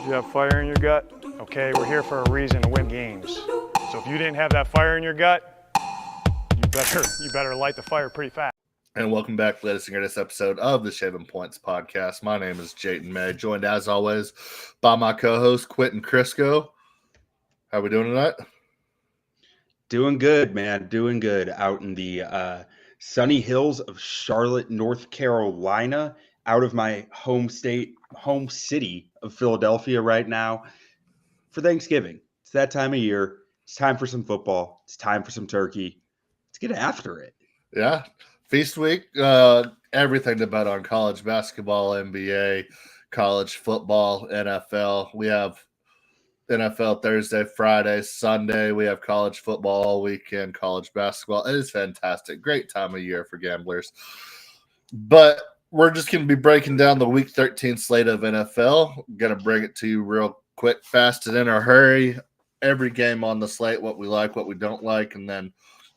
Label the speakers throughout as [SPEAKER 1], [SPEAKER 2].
[SPEAKER 1] You have fire in your gut? Okay, we're here for a reason, to win games. So if you didn't have that fire in your gut, you better light the fire pretty fast.
[SPEAKER 2] And welcome back to the latest and greatest episode of the Shaving Points podcast. My name is Jayden May, joined as always by my co-host Quentin Crisco. How are we doing tonight?
[SPEAKER 3] Doing good, man. Doing good out in the sunny hills of Charlotte, North Carolina, out of my home city of Philadelphia right now for Thanksgiving. It's that time of year. It's time for some football. It's time for some turkey. Let's get after it.
[SPEAKER 2] Yeah. Feast week. Everything to bet on: college basketball, NBA, college football, NFL. We have NFL Thursday, Friday, Sunday. We have college football all weekend, college basketball. It is fantastic. Great time of year for gamblers. But we're just going to be breaking down the Week 13 slate of NFL. Going to bring it to you real quick, fast, and in a hurry. Every game on the slate, what we like, what we don't like, and then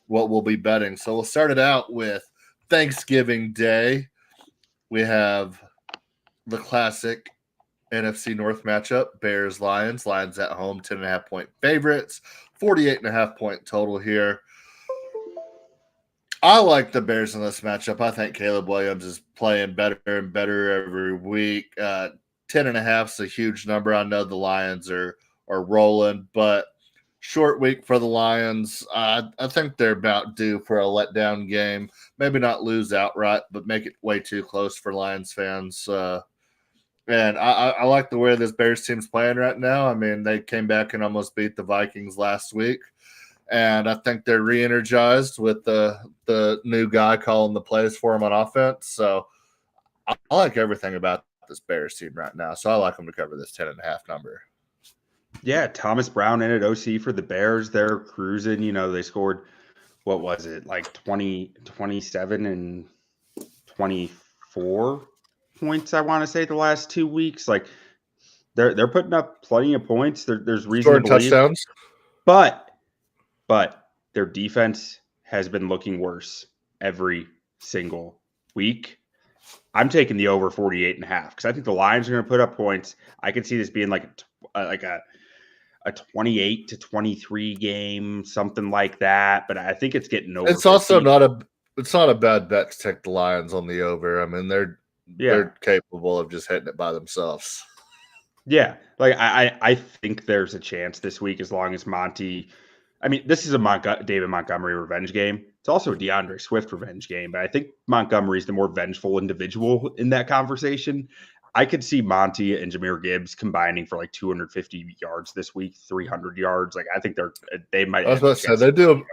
[SPEAKER 2] what we'll be betting. So we'll start it out with Thanksgiving Day. We have the classic NFC North matchup, Bears-Lions. Lions at home, 10.5-point favorites, 48.5-point total here. I like the Bears in this matchup. I think Caleb Williams is playing better and better every week. 10.5 is a huge number. I know the Lions are rolling, but short week for the Lions. I think they're about due for a letdown game. Maybe not lose outright, but make it way too close for Lions fans. And I like the way this Bears team's playing right now. I mean, they came back and almost beat the Vikings last week. And I think they're re-energized with the new guy calling the plays for them on offense. So I like everything about this Bears team right now. So I like them to cover this 10.5 number.
[SPEAKER 3] Yeah, Thomas Brown in at OC for the Bears. They're cruising. You know, they scored, what was it, like 27 and 24 points, I want to say, the last 2 weeks. Like, they're putting up plenty of points. There's reason to believe.
[SPEAKER 2] Touchdowns.
[SPEAKER 3] But their defense has been looking worse every single week. I'm taking the over 48.5 because I think the Lions are going to put up points. I could see this being like a 28-23 game, something like that. But I think it's getting over.
[SPEAKER 2] It's also not a bad bet to take the Lions on the over. I mean, they're capable of just hitting it by themselves.
[SPEAKER 3] Yeah, like I think there's a chance this week as long as Monty. I mean, this is a David Montgomery revenge game. It's also a DeAndre Swift revenge game, but I think Montgomery's the more vengeful individual in that conversation. I could see Monty and Jahmyr Gibbs combining for like 250 yards this week, 300 yards. Like, I think they might.
[SPEAKER 2] I was about to say they do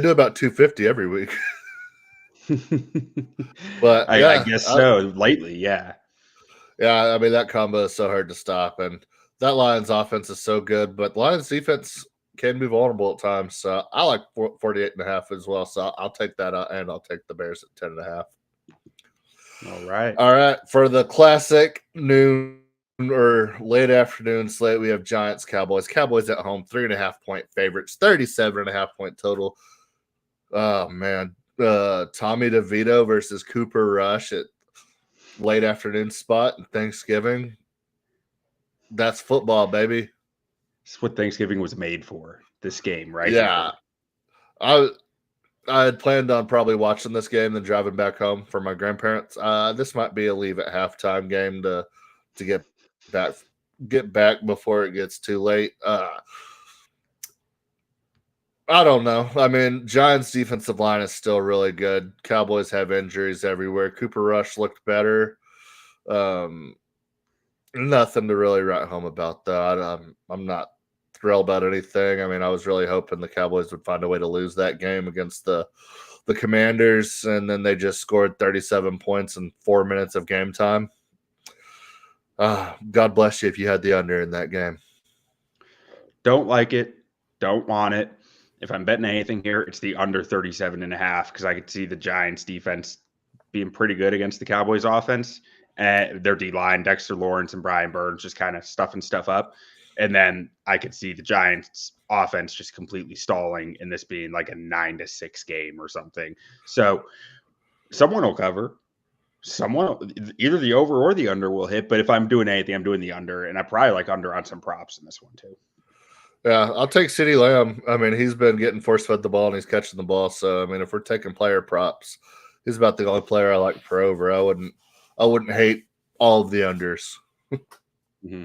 [SPEAKER 2] about 250 every week. But
[SPEAKER 3] I guess so. Lately, yeah.
[SPEAKER 2] Yeah, I mean, that combo is so hard to stop, and that Lions offense is so good, but the Lions defense can be vulnerable at times. So I like 48.5 as well. So I'll take that out, and I'll take the Bears at 10.5. All right. For the classic noon or late afternoon slate, we have Giants, Cowboys. Cowboys at home, 3.5-point favorites, 37.5-point total. Oh, man. Tommy DeVito versus Cooper Rush at late afternoon spot and Thanksgiving. That's football, baby.
[SPEAKER 3] It's what Thanksgiving was made for, this game, right?
[SPEAKER 2] Yeah. I had planned on probably watching this game and driving back home for my grandparents. This might be a leave at halftime game to get back before it gets too late. I don't know. I mean, Giants' defensive line is still really good. Cowboys have injuries everywhere. Cooper Rush looked better. Nothing to really write home about, though. I'm not thrilled about anything. I mean, I was really hoping the Cowboys would find a way to lose that game against the Commanders, and then they just scored 37 points in 4 minutes of game time. God bless you if you had the under in that game.
[SPEAKER 3] Don't like it. Don't want it. If I'm betting anything here, it's the under 37.5 because I could see the Giants defense being pretty good against the Cowboys offense. Their D-line, Dexter Lawrence and Brian Burns just kind of stuffing stuff up. And then I could see the Giants offense just completely stalling and this being like a 9-6 game or something. So someone will cover. either the over or the under will hit. But if I'm doing anything, I'm doing the under, and I probably like under on some props in this one too.
[SPEAKER 2] Yeah, I'll take CeeDee Lamb. I mean, he's been getting force-fed the ball and he's catching the ball. So, I mean, if we're taking player props, he's about the only player I like for over. I wouldn't hate all of the unders.
[SPEAKER 3] Mm-hmm.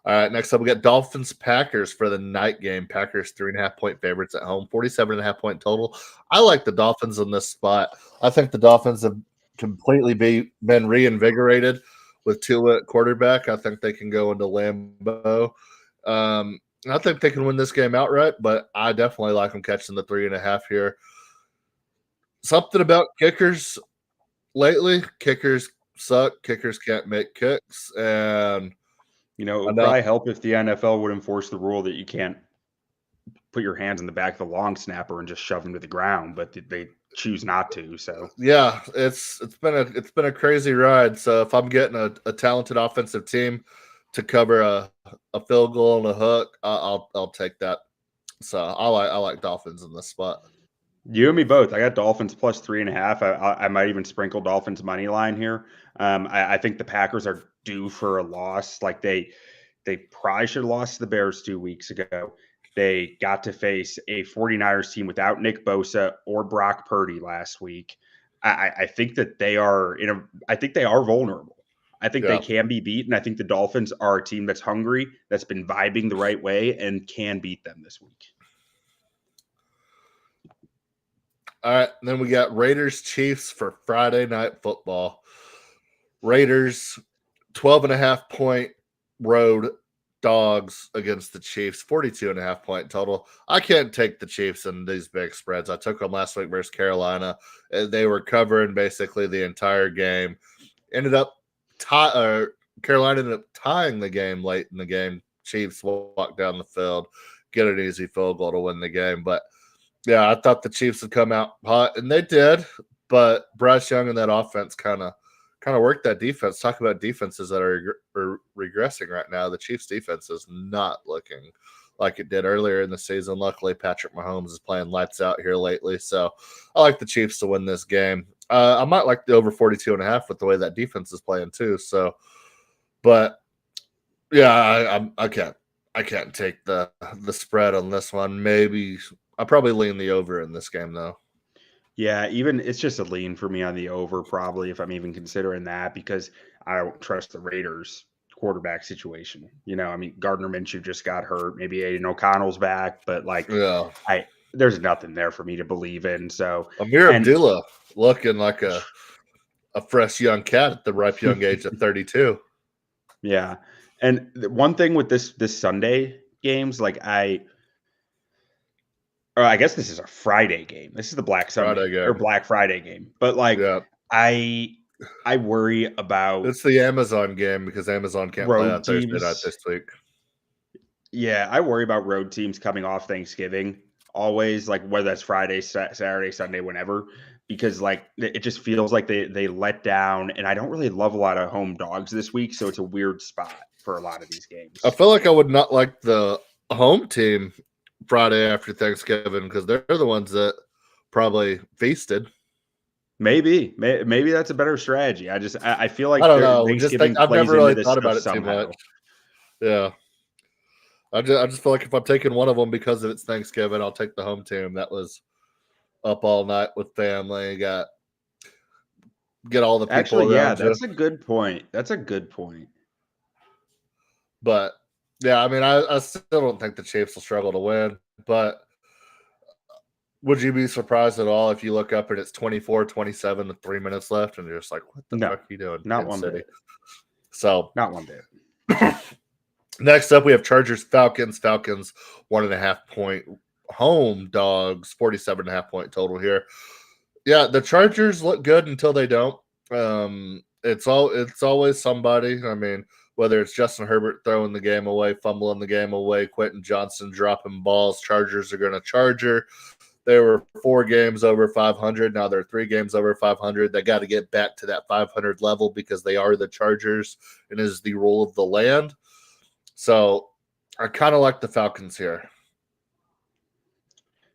[SPEAKER 2] All right, next up we got Dolphins Packers for the night game. Packers 3.5-point favorites at home, 47.5-point total. I like the Dolphins in this spot. I think the Dolphins have completely been reinvigorated with Tua at quarterback. I think they can go into Lambeau. I think they can win this game outright, but I definitely like them catching the 3.5 here. Something about kickers lately. Kickers suck. Kickers can't make kicks, and
[SPEAKER 3] it would probably help if the NFL would enforce the rule that you can't put your hands in the back of the long snapper and just shove him to the ground, but they choose not to. So
[SPEAKER 2] yeah, it's been a crazy ride. So if I'm getting a talented offensive team to cover a field goal and a hook, I'll take that. So I like Dolphins in this spot.
[SPEAKER 3] You and me both. I got Dolphins plus 3.5. I might even sprinkle Dolphins money line here. I think the Packers are due for a loss. Like they probably should have lost to the Bears 2 weeks ago. They got to face a 49ers team without Nick Bosa or Brock Purdy last week. I think that they are I think they are vulnerable. I think they can be beaten. I think the Dolphins are a team that's hungry, that's been vibing the right way, and can beat them this week.
[SPEAKER 2] All right, then we got Raiders Chiefs for Friday Night Football. Raiders 12.5-point road dogs against the Chiefs, 42.5-point total. I can't take the Chiefs in these big spreads. I took them last week versus Carolina. They were covering basically the entire game. Carolina ended up tying the game late in the game. Chiefs walk down the field, get an easy field goal to win the game. But yeah, I thought the Chiefs would come out hot, and they did. But Bryce Young and that offense kind of worked that defense. Talk about defenses that are regressing right now. The Chiefs' defense is not looking like it did earlier in the season. Luckily, Patrick Mahomes is playing lights out here lately. So I like the Chiefs to win this game. I might like the over 42.5 with the way that defense is playing too. So, but yeah, I can't take the spread on this one. Maybe I'll probably lean the over in this game though.
[SPEAKER 3] Yeah, even it's just a lean for me on the over, probably, if I'm even considering that, because I don't trust the Raiders quarterback situation. I mean, Gardner Minshew just got hurt. Maybe Aiden O'Connell's back, but there's nothing there for me to believe in. So
[SPEAKER 2] Amir Abdullah looking like a fresh young cat at the ripe young age of 32.
[SPEAKER 3] Yeah. And one thing with this Sunday games, I guess this is a Friday game. This is the Black Sunday or Black Friday game. But I worry about
[SPEAKER 2] it's the Amazon game because Amazon can't play on Thursday night this week.
[SPEAKER 3] Yeah, I worry about road teams coming off Thanksgiving always, whether that's Friday, Saturday, Sunday, whenever, because it just feels like they let down, and I don't really love a lot of home dogs this week, so it's a weird spot for a lot of these games.
[SPEAKER 2] I feel like I would not like the home team Friday after Thanksgiving because they're the ones that probably feasted.
[SPEAKER 3] Maybe that's a better strategy. I feel like
[SPEAKER 2] I don't know. I've never really thought about it
[SPEAKER 3] somehow.
[SPEAKER 2] too much. Yeah, I just feel like if I'm taking one of them because of it's Thanksgiving, I'll take the home team that was up all night with family. Get all the people around.
[SPEAKER 3] That's a good point. That's a good point.
[SPEAKER 2] But yeah, I mean, I still don't think the Chiefs will struggle to win, but would you be surprised at all if you look up and it's 24-27 with 3 minutes left and you're just like, what the fuck are you doing?
[SPEAKER 3] Not one bit.
[SPEAKER 2] So
[SPEAKER 3] not one bit.
[SPEAKER 2] Next up, we have Chargers Falcons. Falcons 1.5-point home dogs, 47.5-point total here. Yeah, the Chargers look good until they don't. It's always somebody. I mean, whether it's Justin Herbert throwing the game away, fumbling the game away, Quentin Johnson dropping balls, Chargers are going to charger. They were 4 games over 500. Now they're 3 games over 500. They got to get back to that 500 level because they are the Chargers and is the rule of the land. So I kind of like the Falcons here.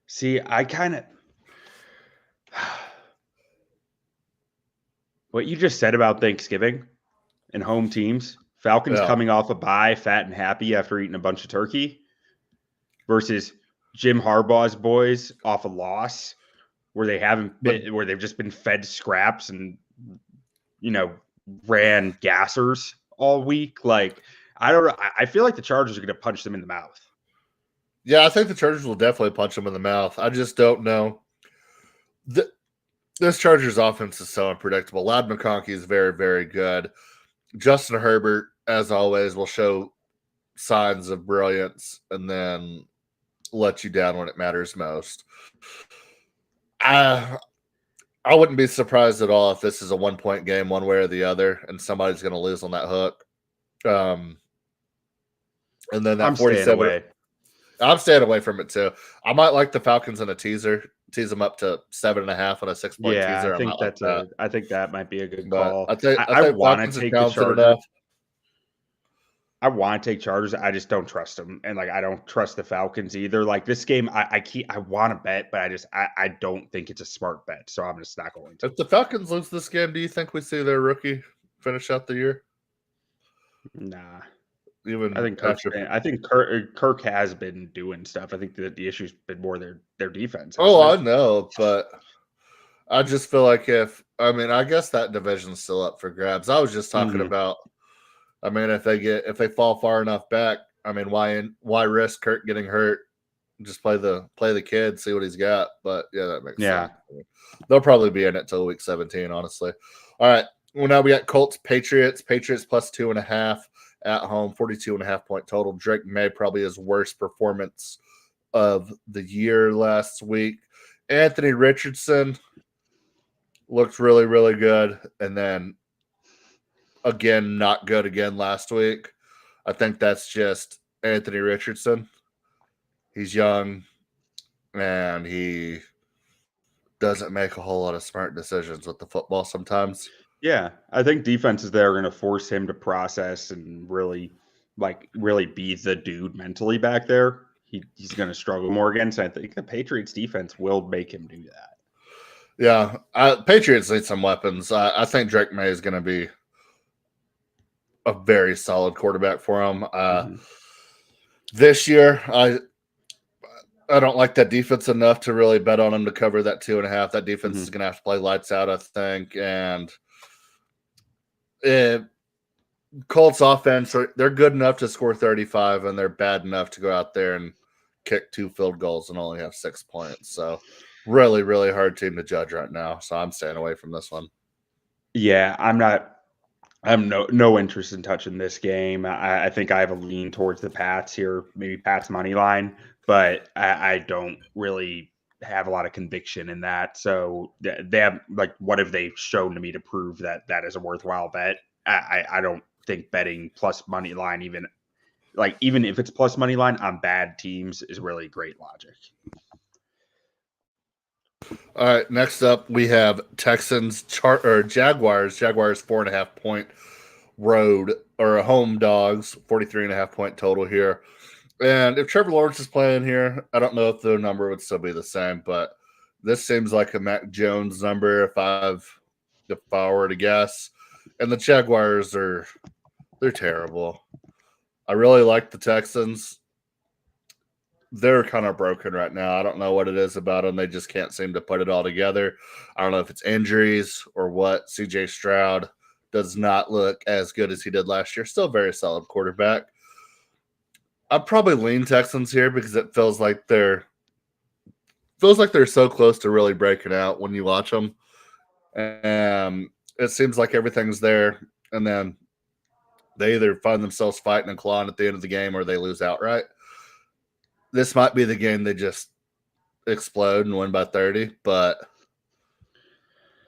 [SPEAKER 3] See, I kind of What you just said about Thanksgiving and home teams, Falcons coming off a bye, fat and happy after eating a bunch of turkey, versus Jim Harbaugh's boys off a loss where where they've just been fed scraps and ran gassers all week. Like, I don't know. I feel like the Chargers are going to punch them in the mouth.
[SPEAKER 2] Yeah, I think the Chargers will definitely punch them in the mouth. I just don't know. This Chargers offense is so unpredictable. Ladd McConkey is very, very good. Justin Herbert, as always, will show signs of brilliance and then let you down when it matters most. I wouldn't be surprised at all if this is a 1-point game one way or the other and somebody's going to lose on that hook. And then that 47. I'm staying away from it too. I might like the Falcons in a teaser, tease them up to 7.5 on a 6-point teaser.
[SPEAKER 3] I think that might be a good call.
[SPEAKER 2] I think want to take the Chargers.
[SPEAKER 3] I want to take Chargers. I just don't trust them, and I don't trust the Falcons either. Like this game, I want to bet, but I don't think it's a smart bet, so I'm just not going to.
[SPEAKER 2] If the Falcons lose this game, do you think we see their rookie finish out the year?
[SPEAKER 3] Nah.
[SPEAKER 2] I
[SPEAKER 3] think Kirk has been doing stuff. I think that the issue's been more their defense.
[SPEAKER 2] I know, but I just feel like I guess that division's still up for grabs. I was just talking about. If they fall far enough back, why risk Kirk getting hurt? Just play the kid, see what he's got. But yeah, that makes sense. They'll probably be in it till week 17, honestly. All right. Well, now we got Colts, Patriots plus 2.5 at home, 42.5 point total. Drake May, probably his worst performance of the year last week. Anthony Richardson looked really, really good. And then again, not good again last week. I think that's just Anthony Richardson. He's young and he doesn't make a whole lot of smart decisions with the football sometimes.
[SPEAKER 3] Yeah, I think defenses there are going to force him to process and really be the dude mentally back there. He's going to struggle more again. So I think the Patriots defense will make him do that.
[SPEAKER 2] Yeah, Patriots need some weapons. I think Drake May is going to be a very solid quarterback for him. This year, I don't like that defense enough to really bet on him to cover that 2.5. That defense is going to have to play lights out, I think. And Colts offense, they're good enough to score 35, and they're bad enough to go out there and kick 2 field goals and only have 6 points. So really, really hard team to judge right now. So I'm staying away from this one.
[SPEAKER 3] Yeah, I have no interest in touching this game. I think I have a lean towards the Pats here, maybe Pats money line, but I don't really have a lot of conviction in that. So they have what have they shown to me to prove that is a worthwhile bet? I don't think betting plus money line, even if it's plus money line on bad teams, is really great logic.
[SPEAKER 2] All right, next up we have Texans Jaguars. Jaguars 4.5 point road or home dogs, 43.5 point total here. And if Trevor Lawrence is playing here, I don't know if the number would still be the same, but this seems like a Mac Jones number if I were to guess. And the Jaguars they're terrible. I really like the Texans. They're kind of broken right now. I don't know what it is about them. They just can't seem to put it all together. I don't know if it's injuries or what. CJ Stroud does not look as good as he did last year. Still a very solid quarterback. I'd probably lean Texans here because it feels like they're so close to really breaking out when you watch them. And it seems like everything's there, and then they either find themselves fighting and clawing at the end of the game or they lose outright. This might be the game they just explode and win by 30, but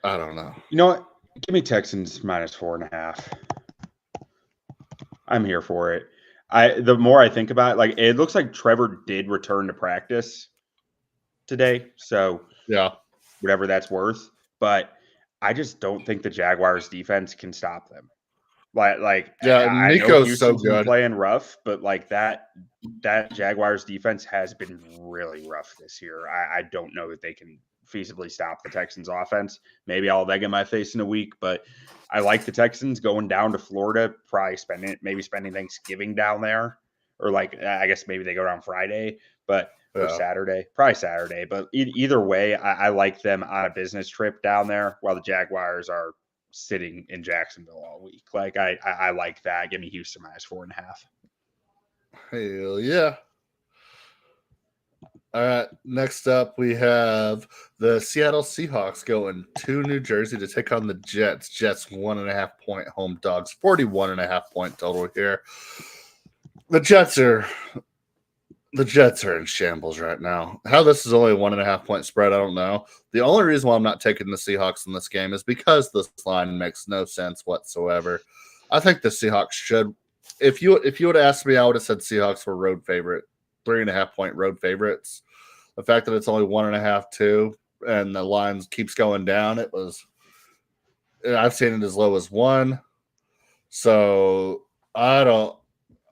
[SPEAKER 2] I don't know.
[SPEAKER 3] You know what? Give me Texans -4.5. I'm here for it. The more I think about it, it looks like Trevor did return to practice today. So
[SPEAKER 2] yeah,
[SPEAKER 3] whatever that's worth. But I just don't think the Jaguars defense can stop them.
[SPEAKER 2] Nico's so good
[SPEAKER 3] playing rough, but that Jaguars defense has been really rough this year. I don't know that they can feasibly stop the Texans offense. Maybe I'll have egg in my face in a week, but I like the Texans going down to Florida, probably spending Thanksgiving down there, or like, I guess maybe they go down Friday, or Saturday, probably Saturday. But either way, I like them on a business trip down there while the Jaguars are sitting in Jacksonville all week. Like I like that. Give me Houston -4.5.
[SPEAKER 2] Hell yeah. All right, next up we have the Seattle Seahawks going to New Jersey to take on the Jets. Jets 1.5 point home dogs, 41.5 point total here. The Jets are in shambles right now. How this is only a 1.5 point spread, I don't know. The only reason why I'm not taking the Seahawks in this game is because this line makes no sense whatsoever. I think the Seahawks should. If you would ask me, I would have said Seahawks were road favorite. 3.5 point road favorites. The fact that it's only 1.5, 2, and the line keeps going down, I've seen it as low as 1. So I don't.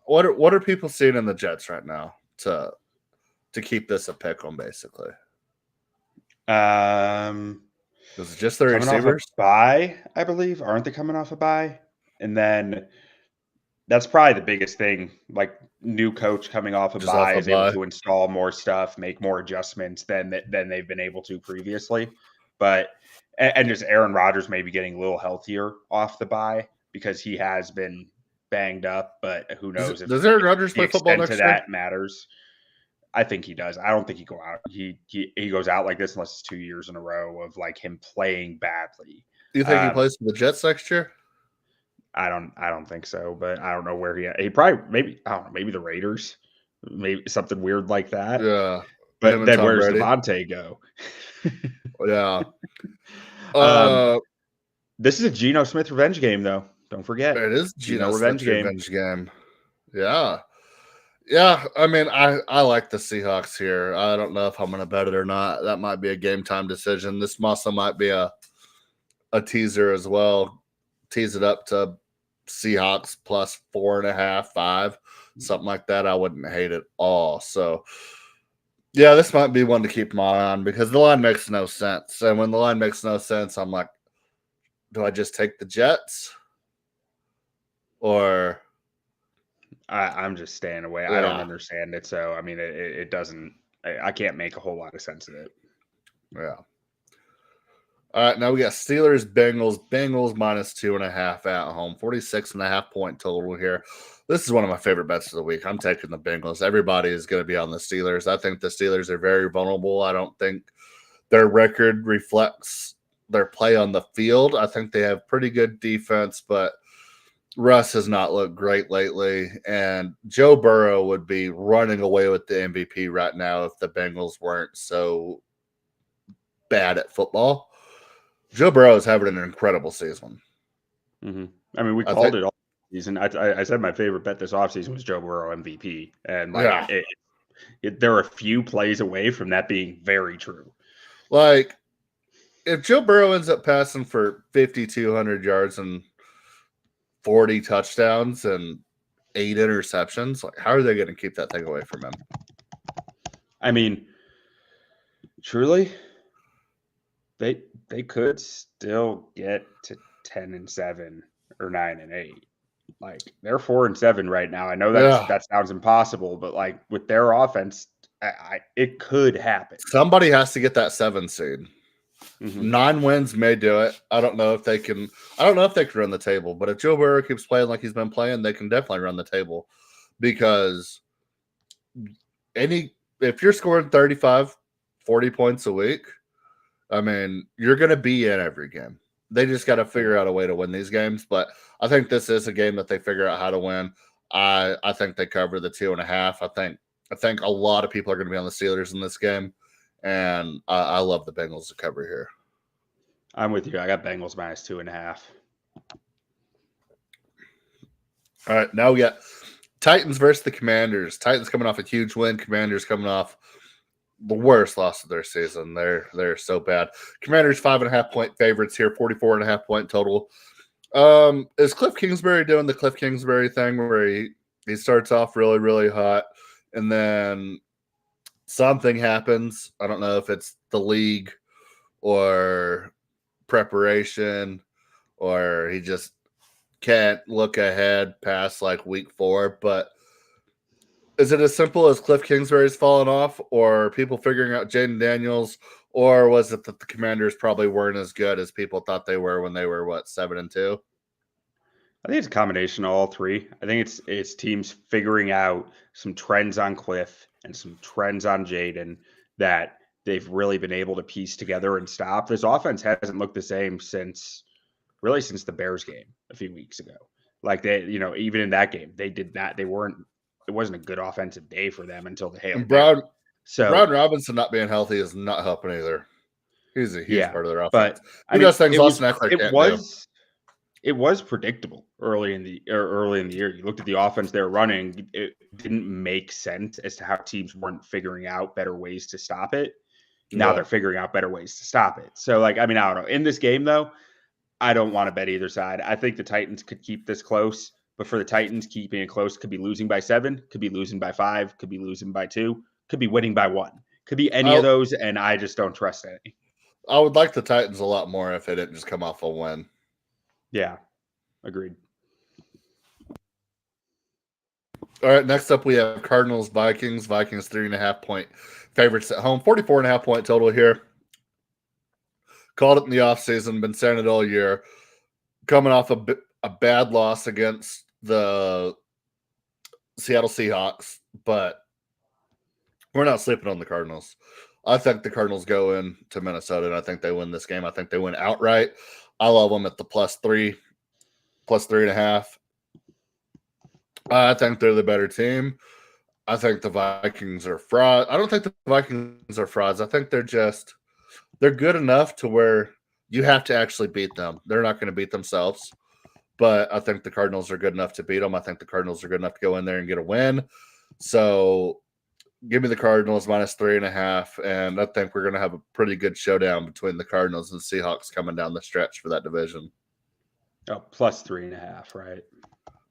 [SPEAKER 2] What are people seeing in the Jets right now to keep this a pick on basically? Is it just their receivers?
[SPEAKER 3] Bye, I believe. Aren't they coming off a bye? And then that's probably the biggest thing. Like, new coach coming off a bye is able to install more stuff, make more adjustments than they've been able to previously. But and just Aaron Rodgers maybe getting a little healthier off the bye because he has been banged up. But who knows?
[SPEAKER 2] Does Aaron Rodgers play football next year?
[SPEAKER 3] That matters. I think he does. I don't think he go out. He goes out like this unless it's 2 years in a row of like him playing badly.
[SPEAKER 2] Do you think he plays for the Jets next year?
[SPEAKER 3] I don't think so, but I don't know where he probably maybe the Raiders, maybe something weird like that.
[SPEAKER 2] Yeah.
[SPEAKER 3] But then where's Devontae go?
[SPEAKER 2] Yeah.
[SPEAKER 3] This is a Geno Smith revenge game, though. Don't forget.
[SPEAKER 2] It is Geno revenge game. Yeah. Yeah. I mean, I like the Seahawks here. I don't know if I'm going to bet it or not. That might be a game time decision. This also might be a teaser as well. Tease it up to Seahawks plus 4.5, 5, something like that. I wouldn't hate it all. So, yeah, this might be one to keep my eye on because the line makes no sense. And when the line makes no sense, I'm like, do I just take the Jets? Or
[SPEAKER 3] I'm just staying away. Yeah. I don't understand it. So, I mean, it doesn't – I can't make a whole lot of sense of it.
[SPEAKER 2] Yeah. All right, now we got Steelers, Bengals. Bengals -2.5 at home. 46.5 point total here. This is one of my favorite bets of the week. I'm taking the Bengals. Everybody is going to be on the Steelers. I think the Steelers are very vulnerable. I don't think their record reflects their play on the field. I think they have pretty good defense, but Russ has not looked great lately. And Joe Burrow would be running away with the MVP right now if the Bengals weren't so bad at football. Joe Burrow is having an incredible season.
[SPEAKER 3] Mm-hmm. I mean, we called it all season. I said my favorite bet this offseason was Joe Burrow MVP. And there are a few plays away from that being very true.
[SPEAKER 2] Like, if Joe Burrow ends up passing for 5,200 yards and 40 touchdowns and 8 interceptions, like, how are they going to keep that thing away from him?
[SPEAKER 3] I mean, truly, they could still get to 10-7 or 9-8. Like, they're 4-7 right now. I know that sounds impossible, but like with their offense, it could happen.
[SPEAKER 2] Somebody has to get that 7 seed. Mm-hmm. 9 wins may do it. I don't know if they can run the table, but if Joe Burrow keeps playing like he's been playing, they can definitely run the table. Because if you're scoring 35, 40 points a week, I mean, you're going to be in every game. They just got to figure out a way to win these games. But I think this is a game that they figure out how to win. I think they cover the 2.5. I think a lot of people are going to be on the Steelers in this game. And I love the Bengals to cover here.
[SPEAKER 3] I'm with you. I got Bengals -2.5.
[SPEAKER 2] All right, now we got Titans versus the Commanders. Titans coming off a huge win. Commanders coming off the worst loss of their season. They're so bad. Commanders 5.5 point favorites here. 44.5 point total. Is Cliff Kingsbury doing the Cliff Kingsbury thing where he starts off really, really hot and then something happens? I don't know if it's the league or preparation, or he just can't look ahead past like week 4. But is it as simple as Cliff Kingsbury's fallen off, or people figuring out Jaden Daniels, or was it that the Commanders probably weren't as good as people thought they were when they were 7-2?
[SPEAKER 3] I think it's a combination of all three. I think it's teams figuring out some trends on Cliff and some trends on Jaden that they've really been able to piece together and stop. This offense hasn't looked the same since the Bears game a few weeks ago. Like they, even in that game, they did not. They weren't. It wasn't a good offensive day for them until the Hail Mary.
[SPEAKER 2] Brown Robinson not being healthy is not helping either. He's a huge part of their offense.
[SPEAKER 3] But
[SPEAKER 2] he does things Austin Eckler can't do.
[SPEAKER 3] It was predictable early in the year. You looked at the offense they were running; it didn't make sense as to how teams weren't figuring out better ways to stop it. Now they're figuring out better ways to stop it. So, I don't know. In this game, though, I don't want to bet either side. I think the Titans could keep this close, but for the Titans, keeping it close could be losing by 7, could be losing by 5, could be losing by 2, could be winning by 1, could be any of those, and I just don't trust any.
[SPEAKER 2] I would like the Titans a lot more if they didn't just come off a win.
[SPEAKER 3] Yeah, agreed.
[SPEAKER 2] All right, next up we have Cardinals, Vikings. Vikings 3.5-point favorites at home. 44.5-point total here. Called it in the offseason, been saying it all year. Coming off a bad loss against the Seattle Seahawks, but we're not sleeping on the Cardinals. I think the Cardinals go into Minnesota, and I think they win this game. I think they win outright. I love them at the +3, +3.5. I think they're the better team. I think the Vikings are fraud. I don't think the Vikings are frauds. I think they're good enough to where you have to actually beat them. They're not going to beat themselves, but I think the Cardinals are good enough to beat them. I think the Cardinals are good enough to go in there and get a win. So give me the Cardinals -3.5, and I think we're going to have a pretty good showdown between the Cardinals and Seahawks coming down the stretch for that division.
[SPEAKER 3] Oh, +3.5, right?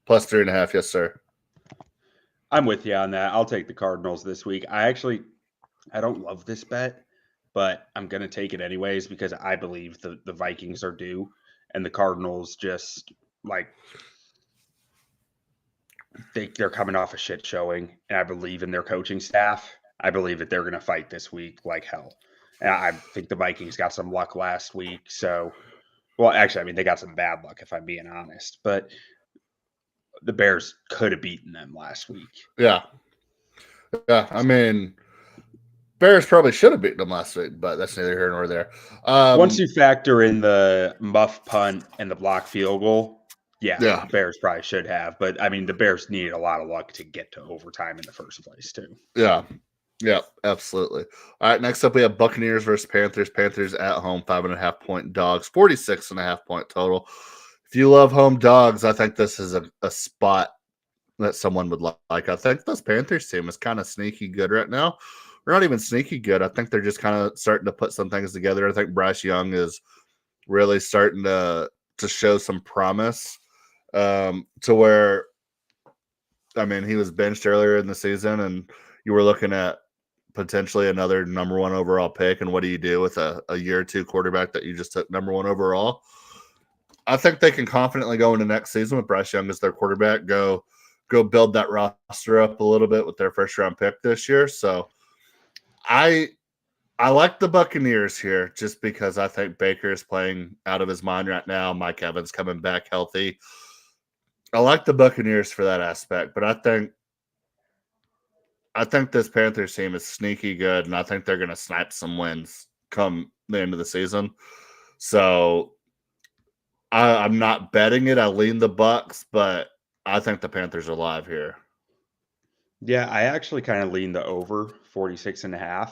[SPEAKER 2] +3.5, yes, sir.
[SPEAKER 3] I'm with you on that. I'll take the Cardinals this week. I don't love this bet, but I'm going to take it anyways because I believe the Vikings are due, and the Cardinals just they're coming off a shit showing, and I believe in their coaching staff. I believe that they're going to fight this week like hell. And I think the Vikings got some luck last week. So, well, actually, they got some bad luck if I'm being honest, but the Bears could have beaten them last week.
[SPEAKER 2] Yeah. Bears probably should have beaten them last week, but that's neither here nor there.
[SPEAKER 3] Once you factor in the muff punt and the block field goal, the Bears probably should have. But, the Bears needed a lot of luck to get to overtime in the first place, too.
[SPEAKER 2] Yeah, absolutely. All right, next up we have Buccaneers versus Panthers. Panthers at home, 5.5-point dogs, 46.5-point total. If you love home dogs, I think this is a spot that someone would like. I think this Panthers team is kind of sneaky good right now. They're not even sneaky good. I think they're just kind of starting to put some things together. I think Bryce Young is really starting to show some promise to where, he was benched earlier in the season, and you were looking at potentially another number 1 overall pick. And what do you do with a year or 2 quarterback that you just took number 1 overall? I think they can confidently go into next season with Bryce Young as their quarterback, go build that roster up a little bit with their first-round pick this year. So I like the Buccaneers here just because I think Baker is playing out of his mind right now. Mike Evans coming back healthy. I like the Buccaneers for that aspect, but I think this Panthers team is sneaky good, and I think they're going to snipe some wins come the end of the season. So I'm not betting it. I lean the Bucs, but I think the Panthers are live here.
[SPEAKER 3] Yeah, I actually kind of lean the over 46.5,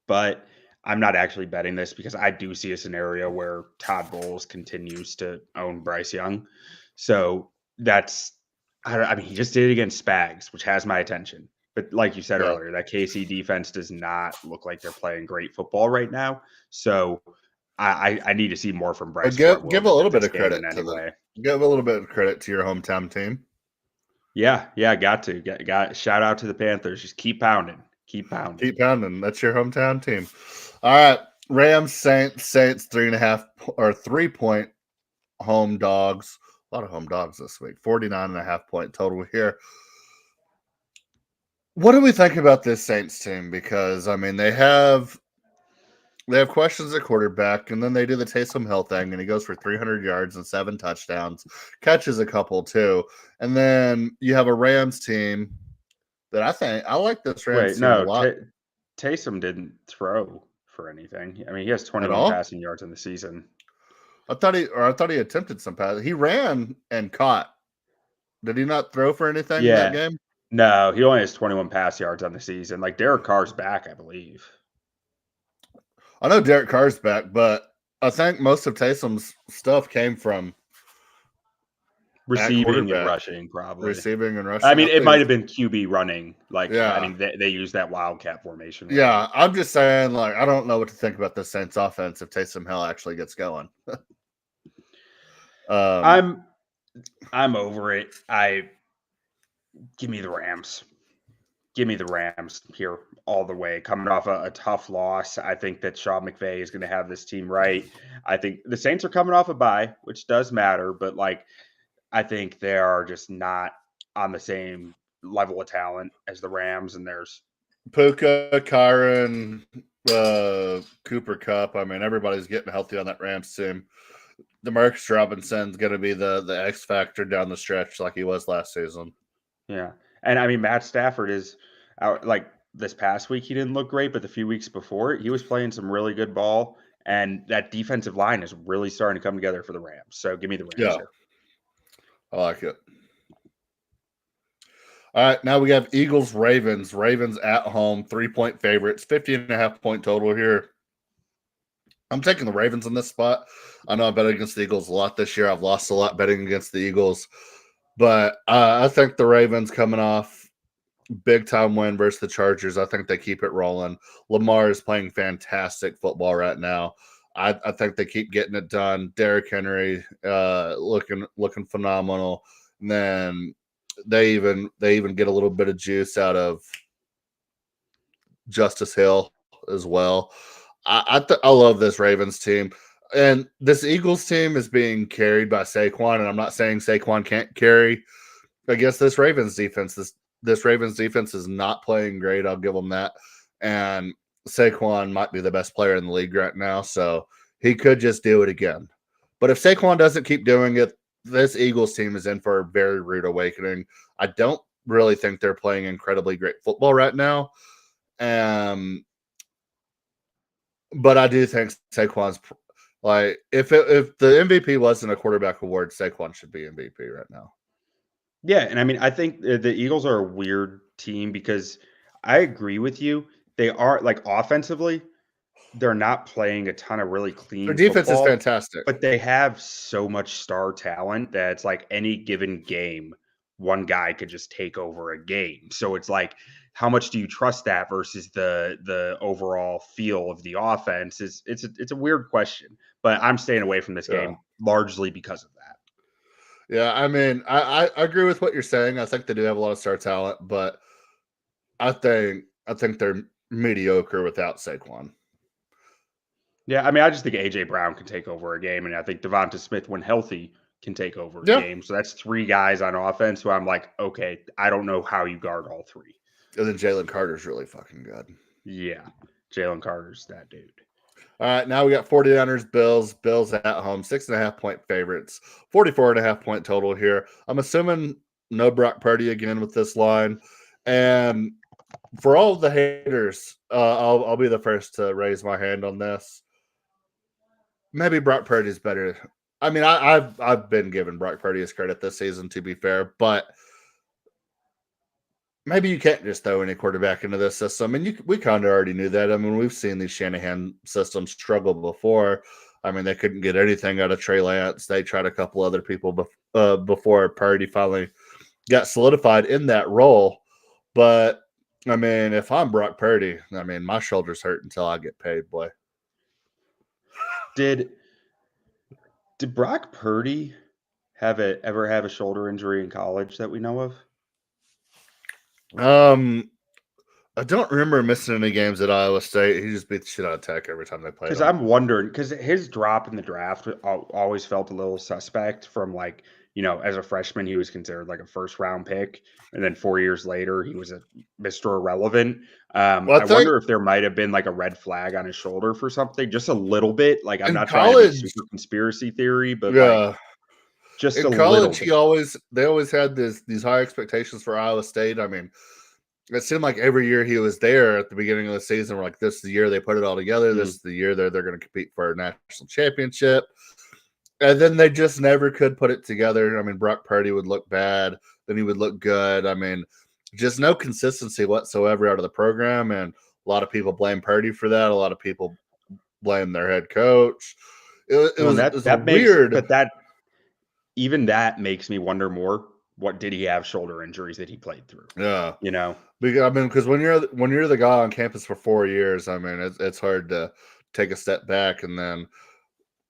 [SPEAKER 3] but I'm not actually betting this because I do see a scenario where Todd Bowles continues to own Bryce Young. So he just did it against Spags, which has my attention. But like you said earlier, that KC defense does not look like they're playing great football right now. So I need to see more from Bryce.
[SPEAKER 2] Give a little bit of credit to them. Give a little bit of credit to your hometown team.
[SPEAKER 3] Yeah, got to. Shout out to the Panthers. Just keep pounding. Keep pounding.
[SPEAKER 2] Keep pounding. That's your hometown team. All right. Rams, Saints, 3.5 or 3-point home dogs. A lot of home dogs this week. 49.5-point total here. What do we think about this Saints team? Because I mean, they have questions at quarterback, and then they do the Taysom Hill thing, and he goes for 300 yards and 7 touchdowns, catches a couple too, and then you have a Rams team that I like this Rams
[SPEAKER 3] Wait,
[SPEAKER 2] team a
[SPEAKER 3] no,
[SPEAKER 2] lot
[SPEAKER 3] Taysom didn't throw for anything. I mean, he has
[SPEAKER 2] at
[SPEAKER 3] 21
[SPEAKER 2] all.
[SPEAKER 3] passing yards in the season.
[SPEAKER 2] I thought he attempted some pass. He ran and caught. Did he not throw for anything in that
[SPEAKER 3] Yeah.
[SPEAKER 2] game?
[SPEAKER 3] No, he only has 21 pass yards on the season. Like Derek Carr's back, I believe.
[SPEAKER 2] I know Derek Carr's back, but I think most of Taysom's stuff came from at
[SPEAKER 3] Receiving and
[SPEAKER 2] quarterback,
[SPEAKER 3] rushing, probably.
[SPEAKER 2] receiving and rushing.
[SPEAKER 3] I mean, it might have been QB running. Like, I
[SPEAKER 2] Yeah.
[SPEAKER 3] mean, they use that wildcat formation. Right?
[SPEAKER 2] Yeah, I'm just saying, like, I don't know what to think about the Saints offense if Taysom Hill actually gets going.
[SPEAKER 3] I'm over it. Give me the Rams. Give me the Rams here all the way. Coming off a tough loss, I think that Sean McVay is going to have this team right. I think the Saints are coming off a bye, which does matter, but like I think they are just not on the same level of talent as the Rams, and there's
[SPEAKER 2] Puka, Kyron, Cooper Cup. I mean, everybody's getting healthy on that Rams team. Demarcus Robinson's going to be the X factor down the stretch like he was last season.
[SPEAKER 3] yeah. And I mean, Matt Stafford is out like this past week. He didn't look great, but the few weeks before, he was playing some really good ball. And that defensive line is really starting to come together for the Rams. So give me the Rams
[SPEAKER 2] Yeah,
[SPEAKER 3] here.
[SPEAKER 2] I like it. All right, now we have Eagles, Ravens. Ravens at home, 3-point favorites, 50.5-point total here. I'm taking the Ravens in this spot. I know I bet against the Eagles a lot this year. I've lost a lot betting against the Eagles. But I think the Ravens coming off big time win versus the Chargers. I think they keep it rolling. Lamar is playing fantastic football right now. I think they keep getting it done. Derrick Henry looking phenomenal. And then they even get a little bit of juice out of Justice Hill as well. I love this Ravens team. And this Eagles team is being carried by Saquon, and I'm not saying Saquon can't carry against this Ravens defense. This Ravens defense is not playing great. I'll give them that. And Saquon might be the best player in the league right now, so he could just do it again. But if Saquon doesn't keep doing it, this Eagles team is in for a very rude awakening. I don't really think they're playing incredibly great football right now. But I do think Saquon's like if the MVP wasn't a quarterback award, Saquon should be MVP right now.
[SPEAKER 3] Yeah, and I mean, I think the Eagles are a weird team because I agree with you. They are like offensively, they're not playing a ton of really
[SPEAKER 2] Their
[SPEAKER 3] clean
[SPEAKER 2] defense is
[SPEAKER 3] football,
[SPEAKER 2] fantastic.
[SPEAKER 3] but they have so much star talent that it's like any given game, one guy could just take over a game. So it's like, how much do you trust that versus the overall feel of the offense? It's a weird question, but I'm staying away from this game largely because of that.
[SPEAKER 2] Yeah, I mean, I agree with what you're saying. I think they do have a lot of star talent, but I think they're mediocre without Saquon.
[SPEAKER 3] Yeah, I mean, I just think AJ Brown can take over a game, and I think Devonta Smith, when healthy, can take over a game. So that's 3 guys on offense who I'm like, okay, I don't know how you guard all 3.
[SPEAKER 2] And then Jalen Carter's really fucking good.
[SPEAKER 3] Yeah, Jalen Carter's that dude.
[SPEAKER 2] All right, now we got 49ers, Bills. Bills at home, 6.5-point favorites, 44.5-point total here. I'm assuming no Brock Purdy again with this line. And for all of the haters, I'll be the first to raise my hand on this. Maybe Brock Purdy's better. I mean, I've been giving Brock Purdy his credit this season, to be fair, but maybe you can't just throw any quarterback into this system. And we kind of already knew that. I mean, we've seen these Shanahan systems struggle before. I mean, they couldn't get anything out of Trey Lance. They tried a couple other people before Purdy finally got solidified in that role. But, I mean, if I'm Brock Purdy, I mean, my shoulders hurt until I get paid, boy.
[SPEAKER 3] Did Brock Purdy ever have a shoulder injury in college that we know of?
[SPEAKER 2] I don't remember missing any games at Iowa State. He just beat the shit out of Tech every time they played
[SPEAKER 3] Because
[SPEAKER 2] him.
[SPEAKER 3] I'm wondering, because his drop in the draft always felt a little suspect from like, as a freshman, he was considered like a first round pick. And then 4 years later, he was a Mr. Irrelevant.
[SPEAKER 2] Well,
[SPEAKER 3] I wonder if there might have been like a red flag on his shoulder for something, just a little bit. Like, I'm
[SPEAKER 2] in
[SPEAKER 3] not trying to be
[SPEAKER 2] college,
[SPEAKER 3] super conspiracy theory, but like
[SPEAKER 2] yeah,
[SPEAKER 3] just a
[SPEAKER 2] in
[SPEAKER 3] little
[SPEAKER 2] college,
[SPEAKER 3] bit.
[SPEAKER 2] they always had these high expectations for Iowa State. I mean, it seemed like every year he was there at the beginning of the season, we're like, this is the year they put it all together. This is the year they're going to compete for a national championship. And then they just never could put it together. I mean, Brock Purdy would look bad, then he would look good. I mean, just no consistency whatsoever out of the program. And a lot of people blame Purdy for that. A lot of people blame their head coach. It was a weird.
[SPEAKER 3] Even that makes me wonder more. What did he have shoulder injuries that he played through?
[SPEAKER 2] Yeah.
[SPEAKER 3] Because
[SPEAKER 2] when you're the guy on campus for 4 years, I mean, it's hard to take a step back. And then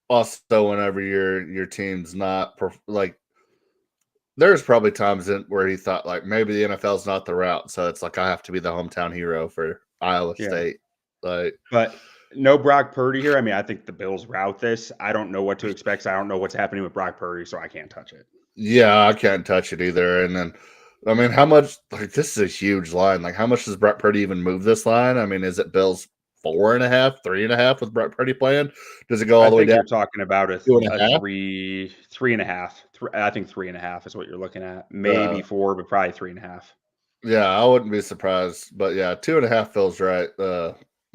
[SPEAKER 2] also whenever your team's not like, there's probably times where he thought like maybe the NFL's not the route, so it's like I have to be the hometown hero for Iowa State.
[SPEAKER 3] But no Brock Purdy here. I mean, I think the Bills route this. I don't know what to expect. So I don't know what's happening with Brock Purdy, so I can't touch it.
[SPEAKER 2] Yeah, I can't touch it either. And then, I mean, how much? Like, this is a huge line. Like, how much does Brock Purdy even move this line? I mean, is it Bills 4.5, 3.5 with Brock Purdy playing? Does it go all the way down?
[SPEAKER 3] You're talking about a
[SPEAKER 2] 2.5?
[SPEAKER 3] 3.5. I think 3.5 is what you're looking at. Maybe 4, but probably 3.5.
[SPEAKER 2] Yeah, I wouldn't be surprised. But yeah, 2.5 feels right.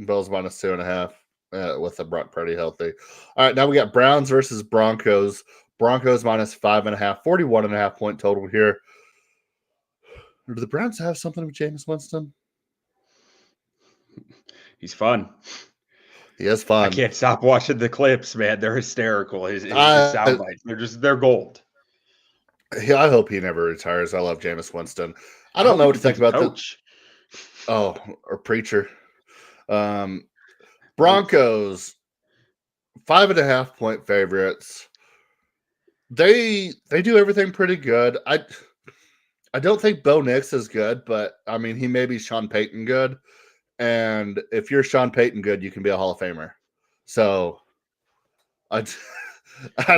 [SPEAKER 2] Bills minus 2.5 with the Brock Purdy healthy. All right, now we got Browns versus Broncos. Broncos minus 5.5, 41.5 point total here. Do the Browns have something with Jameis Winston?
[SPEAKER 3] He's fun.
[SPEAKER 2] He is fun.
[SPEAKER 3] I can't stop watching the clips, man. They're hysterical. His sound bites. They're gold.
[SPEAKER 2] Yeah, I hope he never retires. I love Jameis Winston. I don't know what to think about
[SPEAKER 3] coach.
[SPEAKER 2] Oh, or preacher. Broncos 5.5 point favorites. They do everything pretty good. I don't think Bo Nix is good, but I mean he may be Sean Payton good. And if you're Sean Payton good, you can be a Hall of Famer. So I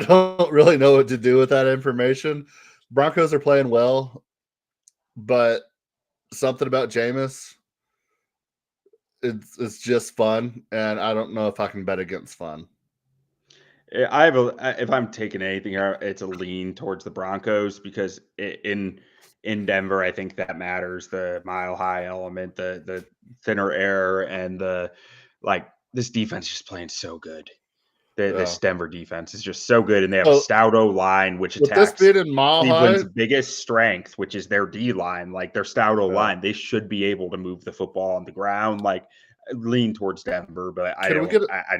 [SPEAKER 2] don't really know what to do with that information. Broncos are playing well, but something about Jameis, it's just fun, and I don't know if I can bet against fun.
[SPEAKER 3] If I'm taking anything here, it's a lean towards the Broncos because in Denver, I think that matters. The mile high element, the thinner air, and this defense is just playing so good. This Denver defense is just so good, and they have a stout O line, which attacks Cleveland's biggest strength, which is their D line. Like their stout O line, they should be able to move the football on the ground. Like lean towards Denver, but I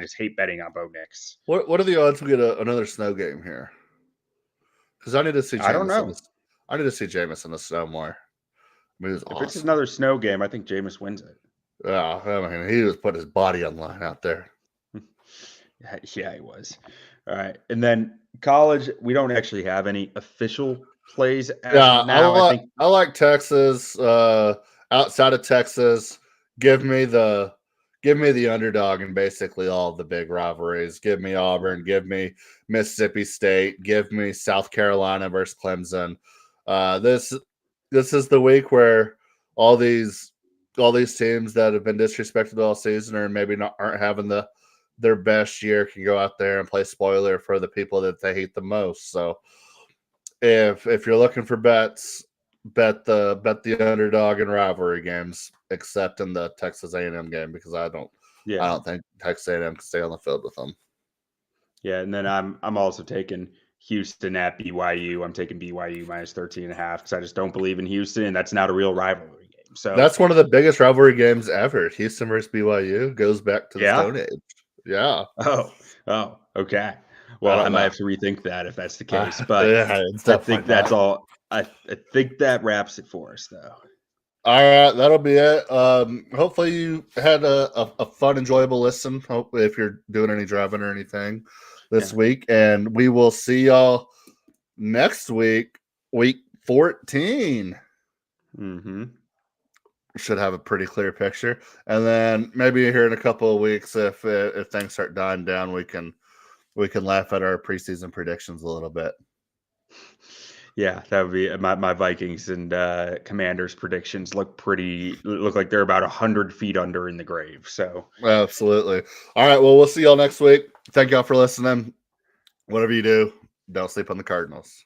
[SPEAKER 3] just hate betting on Bo Nix.
[SPEAKER 2] What are the odds we get another snow game here? Because I need to see.
[SPEAKER 3] I don't know.
[SPEAKER 2] I need to see Jameis in the snow more. I mean,
[SPEAKER 3] if it's another snow game, I think Jameis wins it.
[SPEAKER 2] Yeah, I mean, he just put his body on line out there.
[SPEAKER 3] Yeah, he was. All right, and then college, we don't actually have any official plays.
[SPEAKER 2] I like Texas. Outside of Texas, give me the underdog in basically all of the big rivalries. Give me Auburn. Give me Mississippi State. Give me South Carolina versus Clemson. This is the week where all these teams that have been disrespected all season or maybe aren't having their best year can go out there and play spoiler for the people that they hate the most. So if you're looking for bets, bet the underdog in rivalry games, except in the Texas A&M game because I don't think Texas A&M can stay on the field with them.
[SPEAKER 3] Yeah, and then I'm also taking Houston at BYU. I'm taking BYU minus 13.5 because I just don't believe in Houston, and that's not a real rivalry game. So
[SPEAKER 2] that's one of the biggest rivalry games ever. Houston versus BYU goes back to the Stone Age. Yeah.
[SPEAKER 3] Oh, okay. Well, I might have to rethink that if that's the case. But
[SPEAKER 2] I think
[SPEAKER 3] that's all. I think that wraps it for us, though.
[SPEAKER 2] All right, that'll be it. Hopefully you had a fun, enjoyable listen. Hopefully, if you're doing any driving or anything this week, and we will see y'all next week, week 14.
[SPEAKER 3] Mm-hmm.
[SPEAKER 2] should have a pretty clear picture. And then maybe here in a couple of weeks, if things start dying down, we can laugh at our preseason predictions a little bit.
[SPEAKER 3] Yeah, that would be my Vikings and Commanders predictions look like they're about 100 feet under in the grave. So
[SPEAKER 2] absolutely. All right. Well, we'll see y'all next week. Thank y'all for listening. Whatever you do, don't sleep on the Cardinals.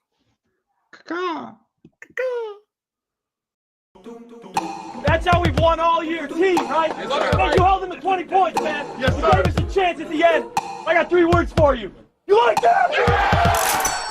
[SPEAKER 4] That's how we've won all year, team, right? Yes, you held them to 20 points, man. Yes, you gave us a chance at the end. I got 3 words for you. You like that? Yeah!